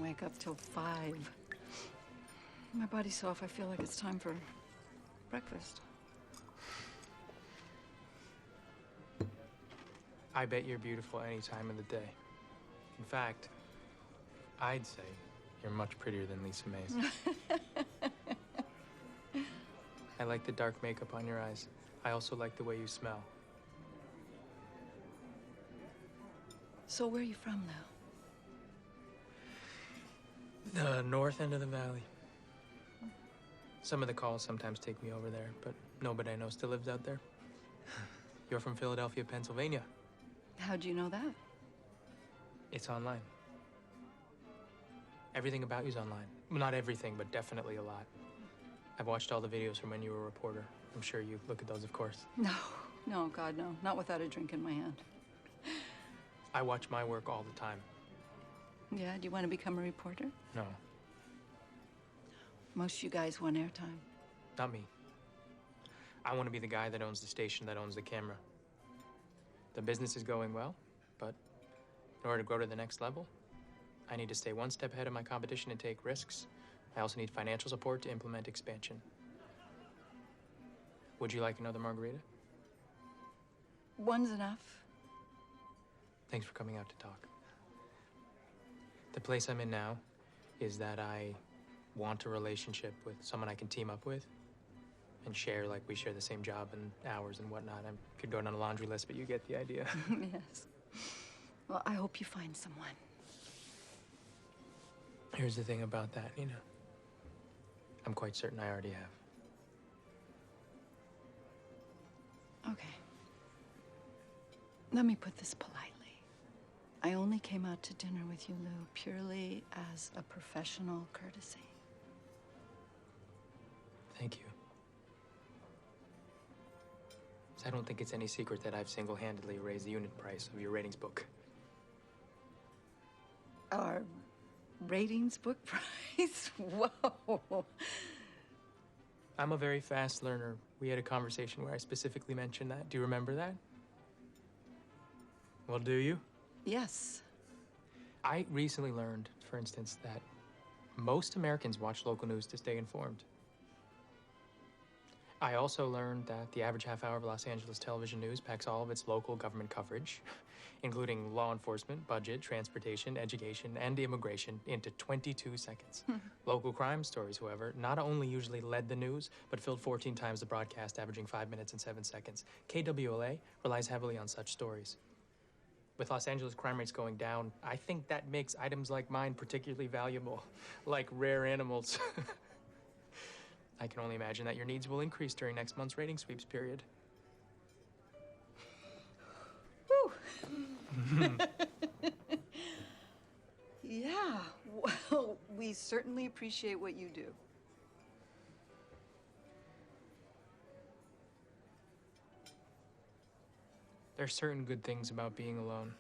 wake up till 5. My body's so off, I feel like it's time for breakfast. I bet you're beautiful any time of the day. In fact, I'd say you're much prettier than Lisa May's. I like the dark makeup on your eyes. I also like the way you smell. So where are you from now? The north end of the valley. Some of the calls sometimes take me over there, but nobody I know still lives out there. You're from Philadelphia, Pennsylvania. How'd you know that? It's online. Everything about you's online. Well, not everything, but definitely a lot. I've watched all the videos from when you were a reporter. I'm sure you look at those, of course. No, God, no. Not without a drink in my hand. I watch my work all the time. Yeah, do you want to become a reporter? No, Most of you guys want airtime. not me. I want to be the guy that owns the station, that owns the camera. The business is going well, but in order to grow to the next level, I need to stay one step ahead of my competition and take risks. I also need financial support to implement expansion. Would you like another margarita? One's enough. Thanks for coming out to talk. The place I'm in now is that I want a relationship with someone I can team up with and share, like we share the same job and hours and whatnot. I could go down a laundry list, but you get the idea. Yes. Well, I hope you find someone. Here's the thing about that, Nina. I'm quite certain I already have. Okay. Let me put this politely. I only came out to dinner with you, Lou, purely as a professional courtesy. Thank you. I don't think it's any secret that I've single-handedly raised the unit price of your ratings book. Our ratings book price? Whoa. I'm a very fast learner. We had a conversation where I specifically mentioned that. Do you remember that? Well, do you? Yes. I recently learned, for instance, that most Americans watch local news to stay informed. I also learned that the average half hour of Los Angeles television news packs all of its local government coverage, including law enforcement, budget, transportation, education, and immigration, into 22 seconds. Local crime stories, however, not only usually led the news, but filled 14 times the broadcast, averaging 5 minutes and 7 seconds. KWLA relies heavily on such stories. With Los Angeles crime rates going down, I think that makes items like mine particularly valuable, like rare animals. I can only imagine that your needs will increase during next month's rating sweeps period. Whew. Yeah, well, we certainly appreciate what you do. There are certain good things about being alone.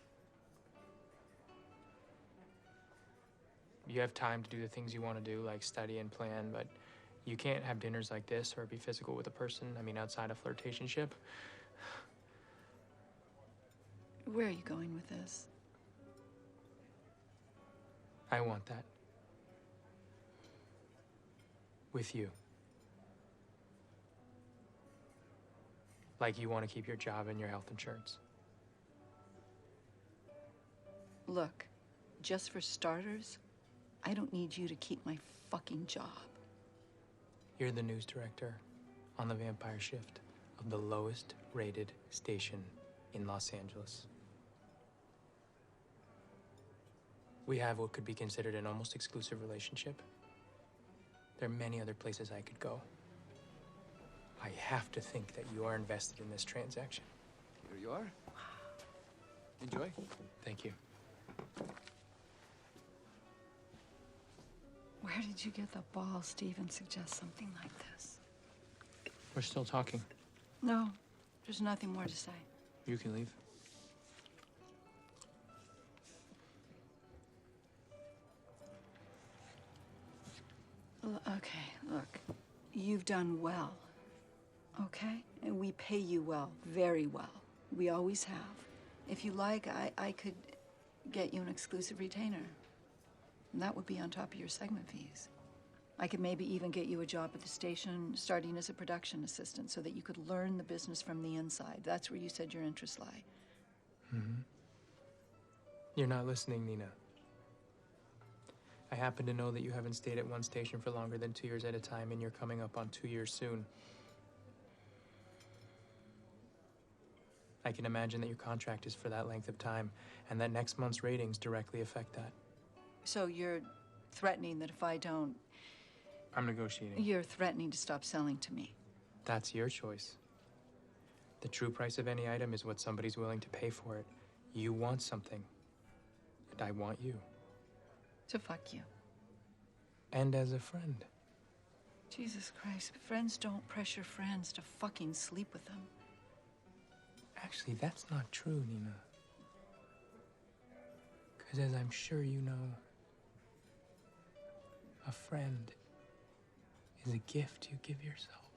You have time to do the things you want to do, like study and plan, but you can't have dinners like this or be physical with a person, I mean, outside of flirtationship. Where are you going with this? I want that. With you. Like you want to keep your job and your health insurance. Look, just for starters, I don't need you to keep my fucking job. You're the news director on the vampire shift of the lowest rated station in Los Angeles. We have what could be considered an almost exclusive relationship. There are many other places I could go. I have to think that you are invested in this transaction. Here you are. Enjoy. Thank you. Where did you get the balls to even suggest something like this? We're still talking. No, there's nothing more to say. You can leave. Okay, look, you've done well, okay? And we pay you well, very well. We always have. If you like, I could get you an exclusive retainer. And that would be on top of your segment fees. I could maybe even get you a job at the station, starting as a production assistant, so that you could learn the business from the inside. That's where you said your interests lie. Mm-hmm. You're not listening, Nina. I happen to know that you haven't stayed at one station for longer than 2 years at a time, and you're coming up on 2 years soon. I can imagine that your contract is for that length of time, and that next month's ratings directly affect that. So you're threatening that if I don't... I'm negotiating. You're threatening to stop selling to me. That's your choice. The true price of any item is what somebody's willing to pay for it. You want something, and I want you. So fuck you. And as a friend. Jesus Christ, friends don't pressure friends to fucking sleep with them. Actually, that's not true, Nina. Because as I'm sure you know, a friend is a gift you give yourself.